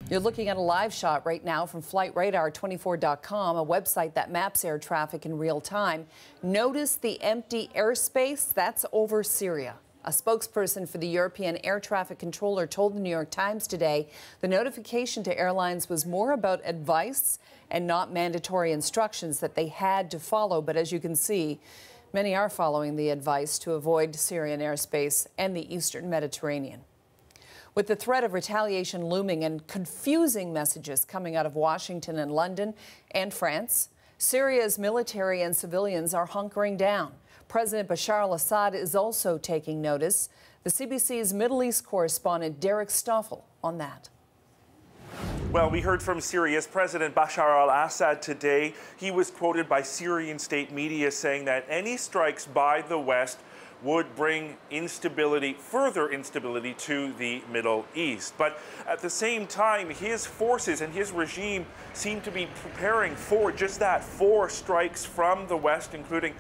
You're looking at a live shot right now from FlightRadar24.com, a website that maps air traffic in real time. Notice the empty airspace? That's over Syria. A spokesperson for the European Air Traffic Controller told the New York Times today the notification to airlines was more about advice and not mandatory instructions that they had to follow. But as you can see, many are following the advice to avoid Syrian airspace and the Eastern Mediterranean. With the threat of retaliation looming and confusing messages coming out of Washington and London and France, Syria's military and civilians are hunkering down. President Bashar al-Assad is also taking notice. The CBC's Middle East correspondent Derek Stoffel on that. Well, we heard from Syria's President Bashar al-Assad today. He was quoted by Syrian state media saying that any strikes by the West would bring instability, further instability to the Middle East. But at the same time, his forces and his regime seem to be preparing for just that, for strikes from the West, including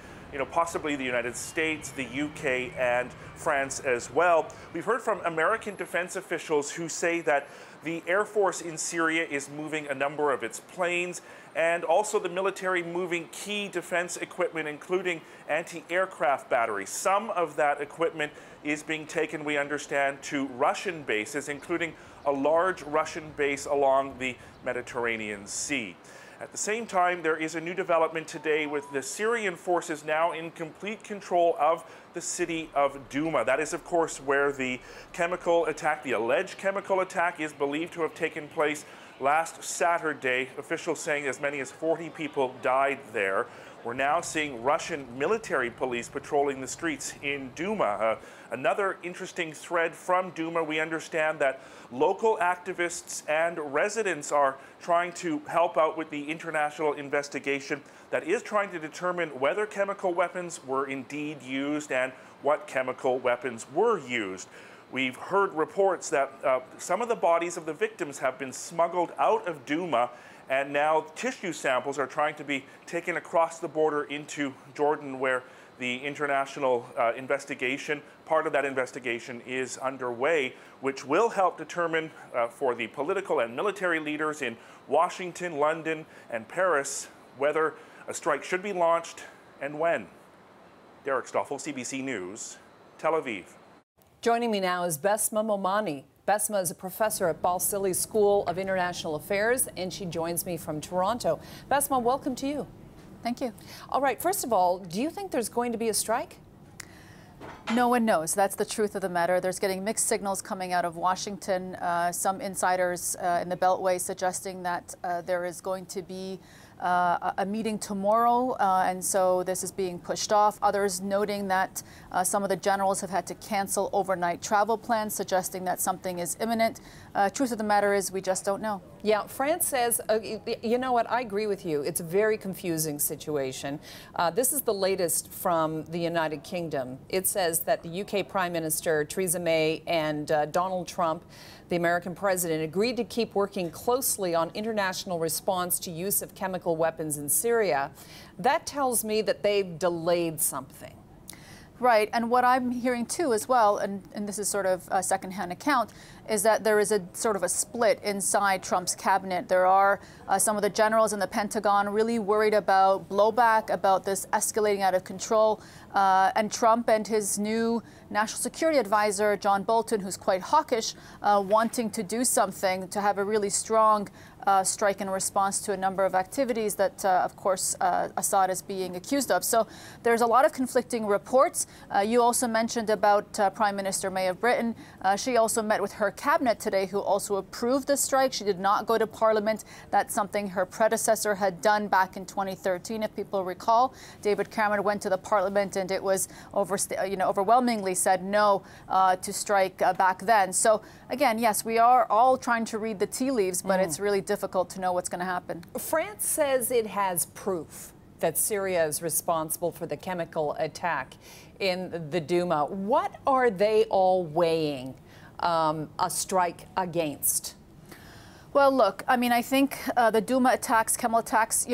possibly the United States, the UK, and France as well. We've heard from American defense officials who say that the Air Force in Syria is moving a number of its planes, and also the military moving key defense equipment, including anti-aircraft batteries. Some of that equipment is being taken, we understand, to Russian bases, including a large Russian base along the Mediterranean Sea. At the same time, there is a new development today with the Syrian forces now in complete control of the city of Douma. That is, of course, where the chemical attack, the alleged chemical attack, is believed to have taken place last Saturday. Officials saying as many as 40 people died there. We're now seeing Russian military police patrolling the streets in Douma. Another interesting thread from Douma, we understand that local activists and residents are trying to help out with the international investigation that is trying to determine whether chemical weapons were indeed used and what chemical weapons were used. We've heard reports that some of the bodies of the victims have been smuggled out of Douma, and now tissue samples are trying to be taken across the border into Jordan, where the international investigation, part of that investigation, is underway, which will help determine for the political and military leaders in Washington, London, and Paris whether a strike should be launched and when. Derek Stoffel, CBC News, Tel Aviv. Joining me now is Besma Momani. Besma is a professor at Balsillie School of International Affairs, and she joins me from Toronto. Besma, welcome to you. Thank you. All right, first of all, do you think there's going to be a strike? No one knows. That's the truth of the matter. There's getting mixed signals coming out of Washington. Some insiders in the Beltway suggesting that there is going to be a meeting tomorrow, and so this is being pushed off. Others noting that some of the generals have had to cancel overnight travel plans, suggesting that something is imminent. Truth of the matter is we just don't know. Yeah, France says, you know what, I agree with you. It's a very confusing situation. This is the latest from the United Kingdom. It says that the UK Prime Minister Theresa May and Donald Trump, the American president, agreed to keep working closely on international response to use of chemical weapons in Syria. That tells me that they've delayed something. Right, and what I'm hearing too as well, and this is sort of a secondhand account, is that there is a sort of a split inside Trump's cabinet. There are some of the generals in the Pentagon really worried about blowback, about this escalating out of control, and Trump and his new national security advisor, John Bolton, who's quite hawkish, wanting to do something, to have a really strong strike in response to a number of activities that, of course, Assad is being accused of. So there's a lot of conflicting reports. You also mentioned about Prime Minister May of Britain. She also met with her cabinet today, who also approved the strike. She did not go to Parliament. That's something her predecessor had done back in 2013, if people recall. David Cameron went to the Parliament, and it was overwhelmingly said no to strike back then. So again, yes, we are all trying to read the tea leaves, but it's really difficult to know what's going to happen. France says it has proof that Syria is responsible for the chemical attack in the Douma. What are they all weighing a strike against? Well, look, I mean, I think the Douma attacks, chemical attacks,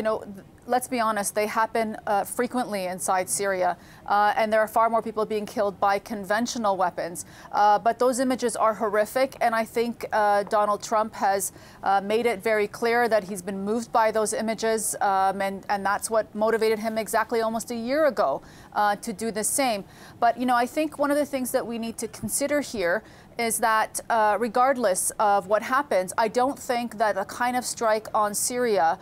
let's be honest, they happen frequently inside Syria, and there are far more people being killed by conventional weapons. But those images are horrific, and I think Donald Trump has made it very clear that he's been moved by those images, and that's what motivated him exactly almost a year ago to do the same. But, you know, I think one of the things that we need to consider here is that regardless of what happens, I don't think that a kind of strike on Syria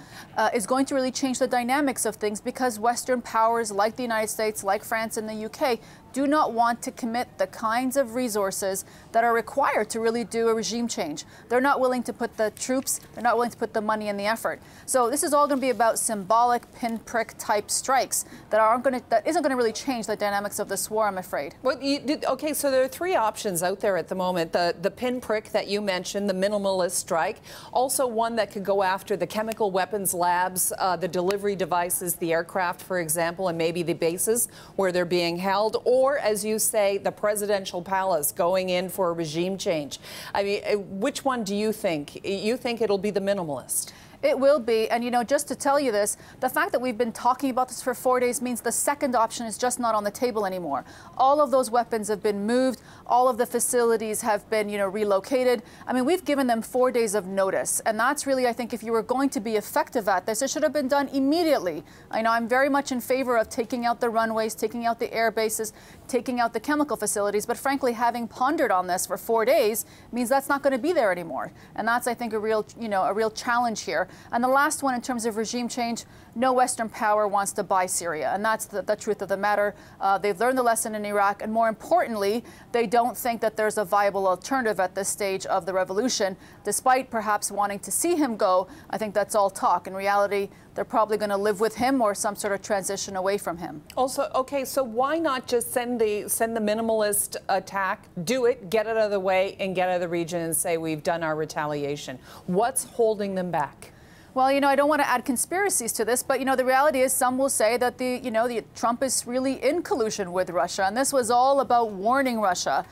is going to really change the dynamics of things, because Western powers like the United States, like France and the UK, do not want to commit the kinds of resources that are required to really do a regime change. They're not willing to put the troops, they're not willing to put the money and the effort. So this is all going to be about symbolic pinprick type strikes that isn't going to really change the dynamics of this war, I'm afraid. Well, okay, so there are three options out there at the moment. The pinprick that you mentioned, the minimalist strike, also one that could go after the chemical weapons labs, the delivery devices, the aircraft, for example, and maybe the bases where they're being held, or, as you say, the presidential palace going in for a regime change. I mean, which one do you think? You think it'll be the minimalist? It will be. And, you know, just to tell you this, the fact that we've been talking about this for 4 days means the second option is just not on the table anymore. All of those weapons have been moved. All of the facilities have been, you know, relocated. I mean, we've given them 4 days of notice. And that's really, I think, if you were going to be effective at this, it should have been done immediately. I know I'm very much in favor of taking out the runways, taking out the air bases, taking out the chemical facilities. But frankly, having pondered on this for 4 days means that's not going to be there anymore. And that's, I think, a real challenge here. And the last one, in terms of regime change, no Western power wants to buy Syria. And that's the truth of the matter. They've learned the lesson in Iraq. And more importantly, they don't think that there's a viable alternative at this stage of the revolution. Despite perhaps wanting to see him go, I think that's all talk. In reality, they're probably going to live with him or some sort of transition away from him. Also, okay, so why not just send the minimalist attack, do it, get it out of the way, and get out of the region and say we've done our retaliation? What's holding them back? Well, you know, I don't want to add conspiracies to this, but, you know, the reality is some will say that Trump is really in collusion with Russia. And this was all about warning Russia,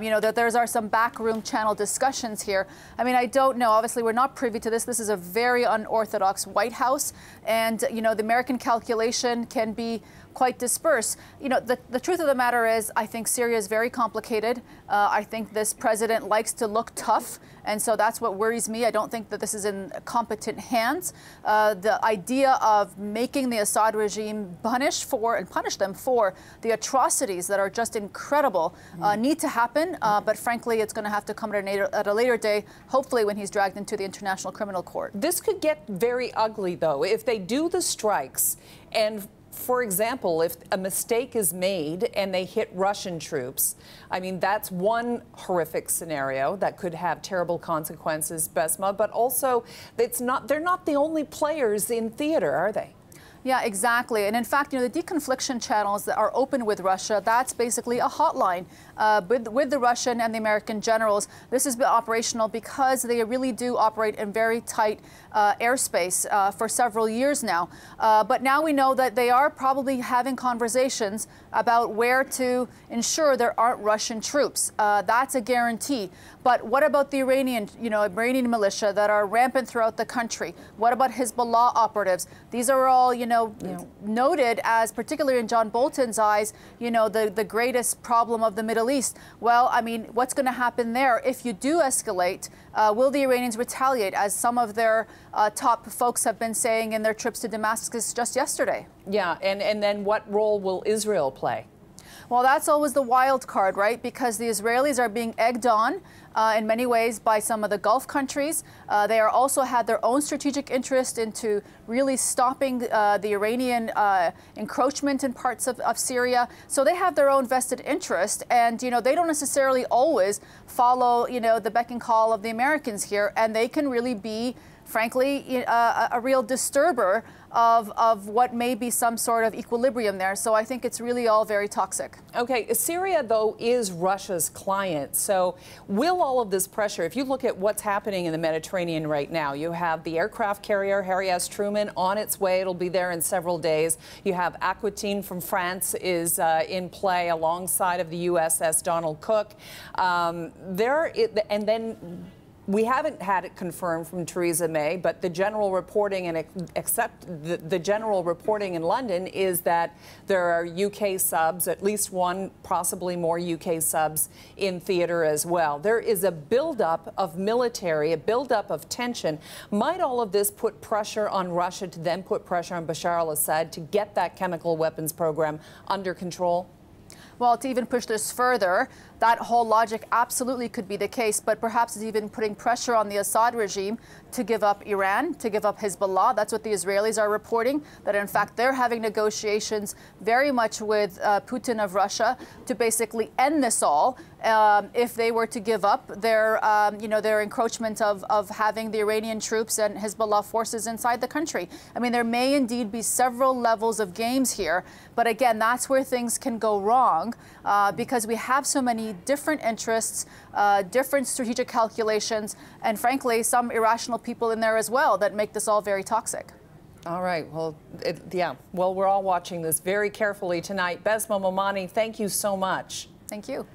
you know, that there are some backroom channel discussions here. I mean, I don't know. Obviously, we're not privy to this. This is a very unorthodox White House. And, you know, the American calculation can be quite dispersed. You know, the truth of the matter is, I think Syria is very complicated. I think this president likes to look tough, and so that's what worries me. I don't think that this is in competent hands. The idea of making the Assad regime punish them for the atrocities that are just incredible need to happen, but frankly, it's going to have to come at a later day, hopefully when he's dragged into the International Criminal Court. This could get very ugly, though, if they do the strikes and, for example, if a mistake is made and they hit Russian troops. I mean, that's one horrific scenario that could have terrible consequences, Besma, but also they're not the only players in theater, are they? Yeah, exactly. And in fact, you know, the deconfliction channels that are open with Russia, that's basically a hotline with the Russian and the American generals. This has been operational because they really do operate in very tight airspace for several years now. But now we know that they are probably having conversations about where to ensure there aren't Russian troops. That's a guarantee. But what about the Iranian militia that are rampant throughout the country? What about Hezbollah operatives? These are all, noted as, particularly in John Bolton's eyes, the greatest problem of the Middle East. Well, I mean, what's going to happen there if you do escalate? Will the Iranians retaliate, as some of their top folks have been saying in their trips to Damascus just yesterday? Yeah, and then what role will Israel play? Well, that's always the wild card, right? Because the Israelis are being egged on in many ways by some of the Gulf countries. They are also had their own strategic interest into really stopping the Iranian encroachment in parts of Syria. So they have their own vested interest, and they don't necessarily always follow the beck and call of the Americans here, and they can really be, frankly, a real disturber of what may be some sort of equilibrium there. So I think it's really all very toxic. Okay, Syria, though, is Russia's client. So will all of this pressure, if you look at what's happening in the Mediterranean right now, you have the aircraft carrier Harry S. Truman on its way. It'll be there in several days. You have Aquitaine from France is in play alongside of the USS Donald Cook. And then we haven't had it confirmed from Theresa May, but the general reporting the general reporting in London is that there are UK subs, at least one, possibly more UK subs in theater as well. There is a buildup of military, a buildup of tension. Might all of this put pressure on Russia to then put pressure on Bashar al-Assad to get that chemical weapons program under control? Well, to even push this further, that whole logic absolutely could be the case, but perhaps it's even putting pressure on the Assad regime to give up Iran, to give up Hezbollah. That's what the Israelis are reporting, that in fact they're having negotiations very much with Putin of Russia to basically end this all if they were to give up their, their encroachment of having the Iranian troops and Hezbollah forces inside the country. I mean, there may indeed be several levels of games here, but again, that's where things can go wrong because we have so many different interests, different strategic calculations, and frankly, some irrational people in there as well that make this all very toxic. All right. Well, well, we're all watching this very carefully tonight. Besma Momani, thank you so much. Thank you.